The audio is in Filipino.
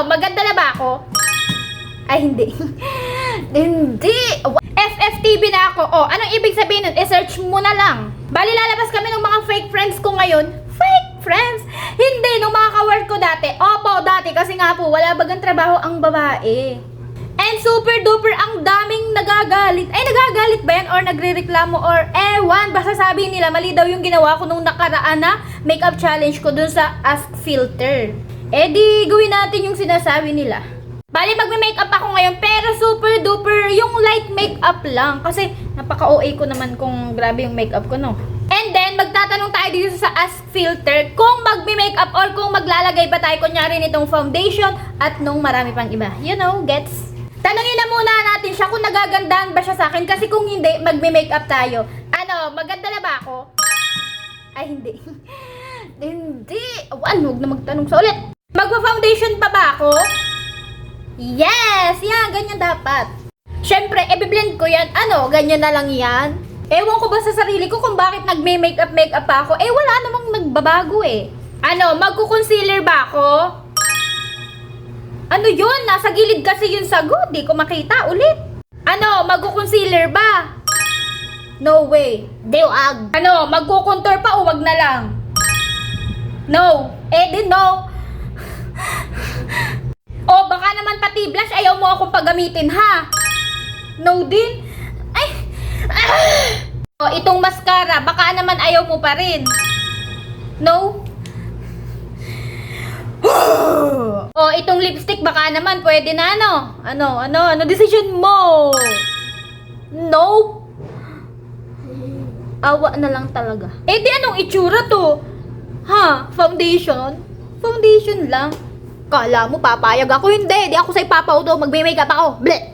Maganda na ba ako? Ay, hindi. Hindi. FFTV na ako. Oh, anong ibig sabihin nun? I-search mo na lang. Bali, lalabas kami ng mga fake friends ko ngayon. Fake friends? Hindi, nung mga ka-work ko dati. Opo, dati. Kasi nga po, wala bagang trabaho ang babae. And super duper ang daming nagagalit. Ay, nagagalit ba yan? Or nagre-reklamo? Or ewan, basta sabi nila, mali daw yung ginawa ko nung nakaraan na makeup challenge ko dun sa Ask Filter. Eh di, gawin natin yung sinasabi nila. Bali, magme-makeup ako ngayon, pero super duper yung light makeup lang. Kasi napaka-OA ko naman kung grabe yung makeup ko, no? And then, magtatanong tayo dito sa Ask Filter kung magme-makeup or kung maglalagay ba tayo kunyari nitong foundation at nung marami pang iba. You know, gets? Tanungin na muna natin siya kung nagagandahan ba siya sa akin kasi kung hindi, magme-makeup tayo. Ano, maganda na ba ako? Ay, hindi. Hindi. Huwag na magtanong sa ulit. Magpa-foundation pa ba ako? Yes! Yan, ganyan dapat. Siyempre, i-blend ko yan. Ano, ganyan na lang yan. Ewan ko ba sa sarili ko kung bakit nagme-makeup pa ako? Eh, wala namang nagbabago eh. Ano, magko-concealer ba ako? Ano yun? Nasa gilid kasi yung sagot. Di ko makita ulit. Ano, magko-concealer ba? No way. Di wag. Ano, magko-contour pa o wag na lang? No. Eh, di no. O, baka naman pati blush, ayaw mo akong paggamitin, ha? No din? Ay! O, itong mascara, baka naman ayaw mo pa rin. No? O, itong lipstick, baka naman pwede na, ano? Ano decision mo? No? Awa na lang talaga. Eh, di anong itsura to? Ha? Foundation? Foundation lang. Kala mo papayag ako? Hindi, di ako sa ipapauto. Magme-makeup ako. Bleh!